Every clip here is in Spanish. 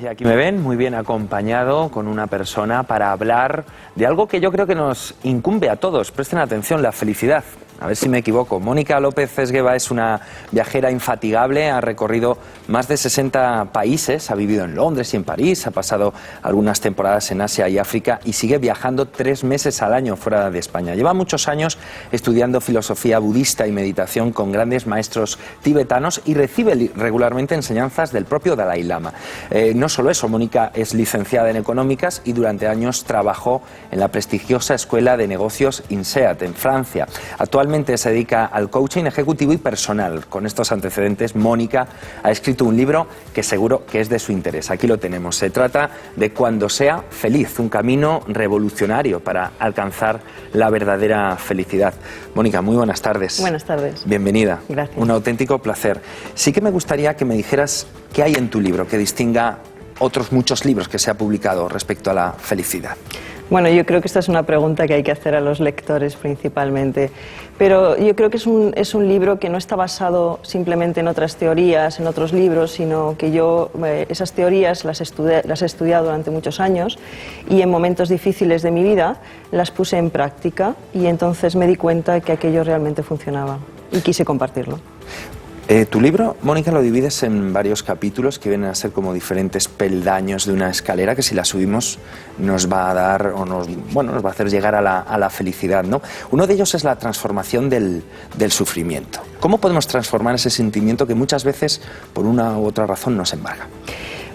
y aquí me ven muy bien acompañado con una persona para hablar de algo que yo creo que nos incumbe a todos. Presten atención, la felicidad. A ver si me equivoco. Mónica López Esgueva es una viajera infatigable, ha recorrido más de 60 países, ha vivido en Londres y en París, ha pasado algunas temporadas en Asia y África y sigue viajando 3 meses al año fuera de España. Lleva muchos años estudiando filosofía budista y meditación con grandes maestros tibetanos y recibe regularmente enseñanzas del propio Dalai Lama. No solo eso, Mónica es licenciada en Económicas y durante años trabajó en la prestigiosa Escuela de Negocios INSEAD en Francia. Actualmente se dedica al coaching ejecutivo y personal. Con estos antecedentes, Mónica ha escrito un libro que seguro que es de su interés. Aquí lo tenemos. Se trata de Cuando sea feliz, un camino revolucionario para alcanzar la verdadera felicidad. Mónica, muy buenas tardes. Buenas tardes. Bienvenida. Gracias. Un auténtico placer. Sí que me gustaría que me dijeras qué hay en tu libro que distinga otros muchos libros que se ha publicado respecto a la felicidad. Bueno, yo creo que esta es una pregunta que hay que hacer a los lectores principalmente, pero yo creo que es un libro que no está basado simplemente en otras teorías, en otros libros, sino que yo esas teorías las he estudiado durante muchos años y en momentos difíciles de mi vida las puse en práctica y entonces me di cuenta que aquello realmente funcionaba y quise compartirlo. Tu libro, Mónica, lo divides en varios capítulos que vienen a ser como diferentes peldaños de una escalera que si la subimos nos va a dar o nos va a hacer llegar a la felicidad, ¿no? Uno de ellos es la transformación del sufrimiento. ¿Cómo podemos transformar ese sentimiento que muchas veces por una u otra razón nos embarga?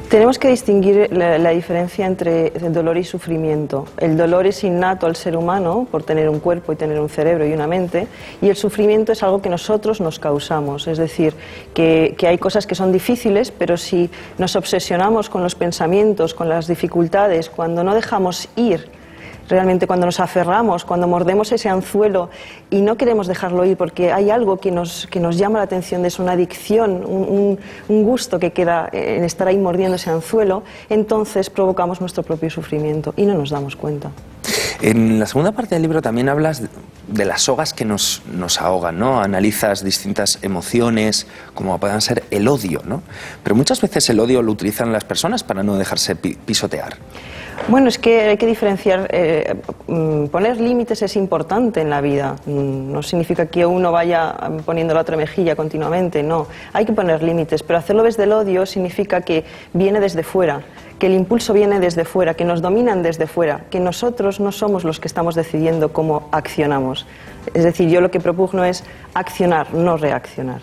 Tenemos que distinguir la diferencia entre el dolor y sufrimiento. El dolor es innato al ser humano por tener un cuerpo y tener un cerebro y una mente, y el sufrimiento es algo que nosotros nos causamos. Es decir, que hay cosas que son difíciles, pero si nos obsesionamos con los pensamientos, con las dificultades, cuando no dejamos ir, realmente cuando nos aferramos, cuando mordemos ese anzuelo y no queremos dejarlo ir porque hay algo que nos llama la atención, es una adicción, un gusto que queda en estar ahí mordiendo ese anzuelo, entonces provocamos nuestro propio sufrimiento y no nos damos cuenta. En la segunda parte del libro también hablas de las sogas que nos ahogan, ¿no? Analizas distintas emociones, como puedan ser el odio, ¿no? Pero muchas veces el odio lo utilizan las personas para no dejarse pisotear. Bueno, es que hay que diferenciar, poner límites es importante en la vida, no significa que uno vaya poniendo la otra mejilla continuamente, no, hay que poner límites, pero hacerlo desde el odio significa que viene desde fuera, que el impulso viene desde fuera, que nos dominan desde fuera, que nosotros no somos los que estamos decidiendo cómo accionamos. Es decir, yo lo que propugno es accionar, no reaccionar.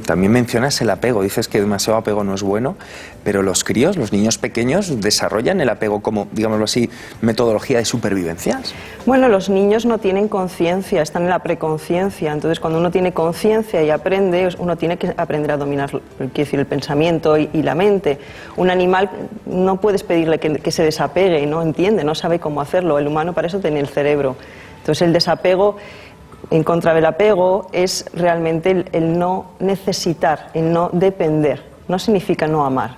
También mencionas el apego, dices que demasiado apego no es bueno, pero los críos, los niños pequeños, desarrollan el apego como, digámoslo así, metodología de supervivencia. Bueno, los niños no tienen conciencia, están en la preconciencia, entonces cuando uno tiene conciencia y aprende, uno tiene que aprender a dominar, quiero decir, el pensamiento y la mente. Un animal no puedes pedirle que se desapegue, no entiende, no sabe cómo hacerlo, el humano para eso tiene el cerebro. Entonces el desapego en contra del apego es realmente el no necesitar, el no depender. No significa no amar.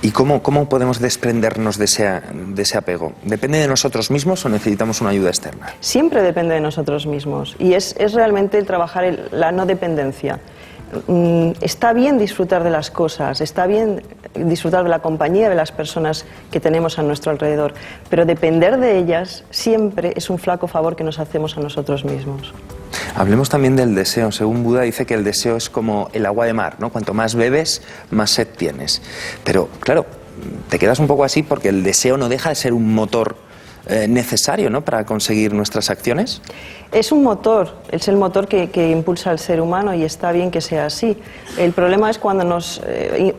¿Y cómo podemos desprendernos de ese apego? ¿Depende de nosotros mismos o necesitamos una ayuda externa? Siempre depende de nosotros mismos y es realmente el trabajar la no dependencia. Está bien disfrutar de las cosas, está bien disfrutar de la compañía de las personas que tenemos a nuestro alrededor, pero depender de ellas siempre es un flaco favor que nos hacemos a nosotros mismos. Hablemos también del deseo. Según Buda dice que el deseo es como el agua de mar, ¿no? Cuanto más bebes, más sed tienes. Pero claro, te quedas un poco así porque el deseo no deja de ser un motor necesario, ¿no?, para conseguir nuestras acciones. Es un motor, es el motor que impulsa al ser humano y está bien que sea así. El problema es cuando nos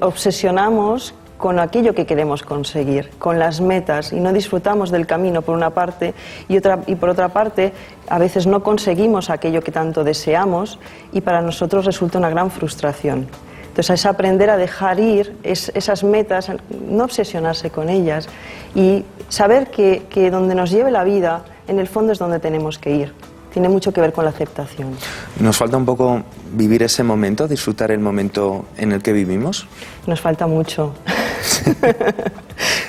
obsesionamos con aquello que queremos conseguir, con las metas, y no disfrutamos del camino por una parte y por otra parte a veces no conseguimos aquello que tanto deseamos y para nosotros resulta una gran frustración. Entonces es aprender a dejar ir esas metas, no obsesionarse con ellas y saber que donde nos lleve la vida, en el fondo es donde tenemos que ir. Tiene mucho que ver con la aceptación. ¿Nos falta un poco vivir ese momento, disfrutar el momento en el que vivimos? Nos falta mucho.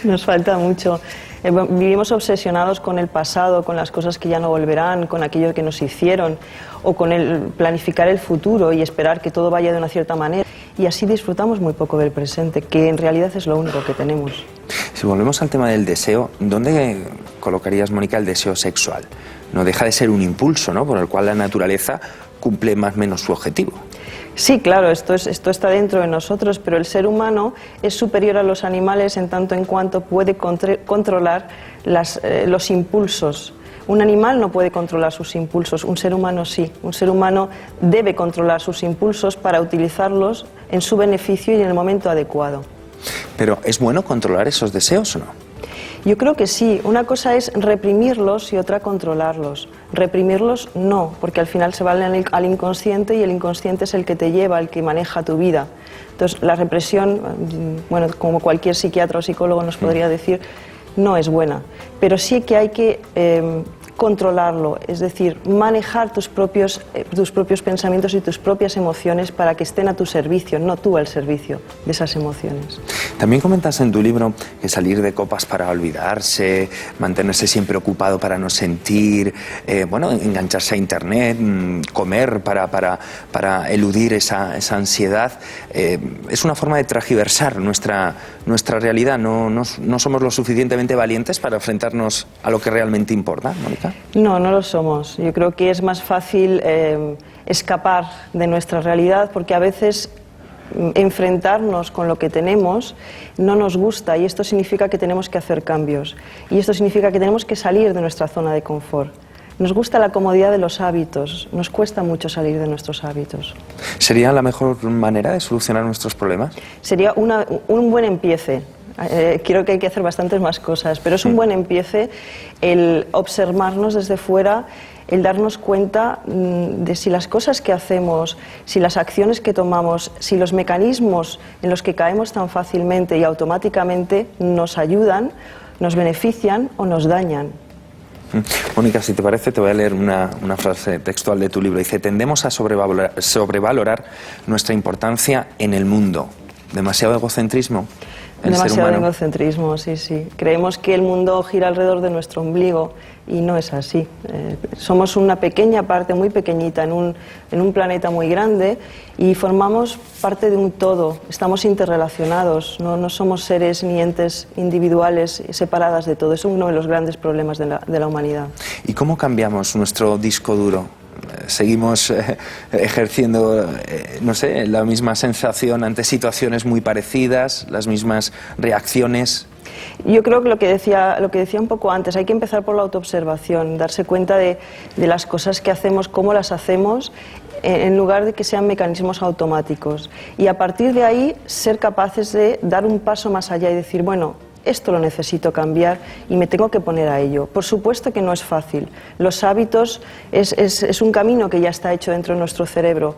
Nos falta mucho. Vivimos obsesionados con el pasado, con las cosas que ya no volverán, con aquello que nos hicieron, o con el planificar el futuro y esperar que todo vaya de una cierta manera. y así disfrutamos muy poco del presente, que en realidad es lo único que tenemos. Si volvemos al tema del deseo, ¿dónde colocarías, Mónica, el deseo sexual? No deja de ser un impulso, ¿no?, por el cual la naturaleza cumple más o menos su objetivo. Sí, claro, esto está dentro de nosotros, pero el ser humano es superior a los animales en tanto en cuanto puede controlar los impulsos. Un animal no puede controlar sus impulsos, un ser humano sí. Un ser humano debe controlar sus impulsos para utilizarlos en su beneficio y en el momento adecuado. Pero ¿es bueno controlar esos deseos o no? Yo creo que sí. Una cosa es reprimirlos y otra controlarlos. Reprimirlos no, porque al final se van al inconsciente y el inconsciente es el que te lleva, el que maneja tu vida. Entonces la represión, bueno, como cualquier psiquiatra o psicólogo nos podría decir, no es buena. Pero sí que hay que controlarlo, es decir, manejar tus propios pensamientos y tus propias emociones para que estén a tu servicio, no tú al servicio de esas emociones. También comentas en tu libro que salir de copas para olvidarse, mantenerse siempre ocupado para no sentir, bueno, engancharse a internet, comer para eludir esa ansiedad, es una forma de tergiversar nuestra realidad. No somos lo suficientemente valientes para enfrentarnos a lo que realmente importa, Mónica. No, no lo somos. Yo creo que es más fácil escapar de nuestra realidad porque a veces enfrentarnos con lo que tenemos no nos gusta y esto significa que tenemos que hacer cambios y esto significa que tenemos que salir de nuestra zona de confort. Nos gusta la comodidad de los hábitos, nos cuesta mucho salir de nuestros hábitos. ¿Sería la mejor manera de solucionar nuestros problemas? Sería un buen empiece. Creo que hay que hacer bastantes más cosas, pero es un buen empiece el observarnos desde fuera, el darnos cuenta de si las cosas que hacemos, si las acciones que tomamos, si los mecanismos en los que caemos tan fácilmente y automáticamente nos ayudan, nos benefician o nos dañan. Mónica, si te parece, te voy a leer una frase textual de tu libro. Dice: tendemos a sobrevalorar nuestra importancia en el mundo. ¿Demasiado egocentrismo? Demasiado egocentrismo, sí, sí. Creemos que el mundo gira alrededor de nuestro ombligo y no es así. Somos una pequeña parte, muy pequeñita, en un planeta muy grande y formamos parte de un todo. Estamos interrelacionados, no somos seres ni entes individuales separadas de todo. Es uno de los grandes problemas de la humanidad. ¿Y cómo cambiamos nuestro disco duro? ¿Seguimos ejerciendo, no sé, la misma sensación ante situaciones muy parecidas, las mismas reacciones? Yo creo que lo que decía un poco antes, hay que empezar por la autoobservación, darse cuenta de las cosas que hacemos, cómo las hacemos, en lugar de que sean mecanismos automáticos. Y a partir de ahí, ser capaces de dar un paso más allá y decir, bueno, esto lo necesito cambiar y me tengo que poner a ello. Por supuesto que no es fácil. Los hábitos es un camino que ya está hecho dentro de nuestro cerebro,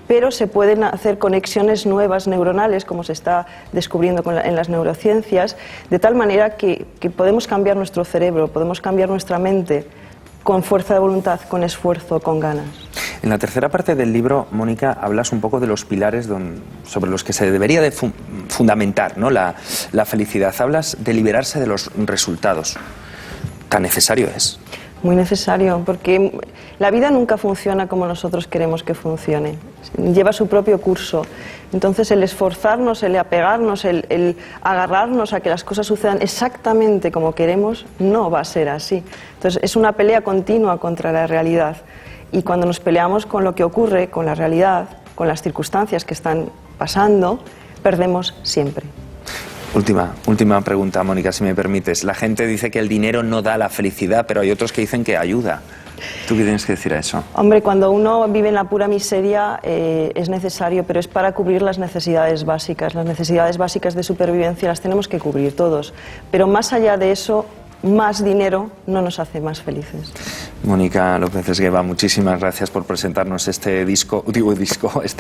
pero se pueden hacer conexiones nuevas neuronales, como se está descubriendo en las neurociencias, de tal manera que podemos cambiar nuestro cerebro, podemos cambiar nuestra mente con fuerza de voluntad, con esfuerzo, con ganas. En la tercera parte del libro, Mónica, hablas un poco de los pilares sobre los que se debería de fundamentar, ¿no?, la felicidad. Hablas de liberarse de los resultados. ¿Tan necesario es? Muy necesario, porque la vida nunca funciona como nosotros queremos que funcione. Lleva su propio curso. Entonces el esforzarnos, el apegarnos, el agarrarnos a que las cosas sucedan exactamente como queremos, no va a ser así. Entonces es una pelea continua contra la realidad. Y cuando nos peleamos con lo que ocurre, con la realidad, con las circunstancias que están pasando, perdemos siempre. Última pregunta, Mónica, si me permites. La gente dice que el dinero no da la felicidad, pero hay otros que dicen que ayuda. ¿Tú qué tienes que decir a eso? Hombre, cuando uno vive en la pura miseria es necesario, pero es para cubrir las necesidades básicas. Las necesidades básicas de supervivencia las tenemos que cubrir todos. Pero más allá de eso, más dinero no nos hace más felices. Mónica López Esgueva, muchísimas gracias por presentarnos este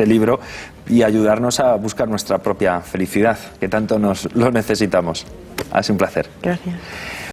libro y ayudarnos a buscar nuestra propia felicidad, que tanto lo necesitamos. Ha sido un placer. Gracias.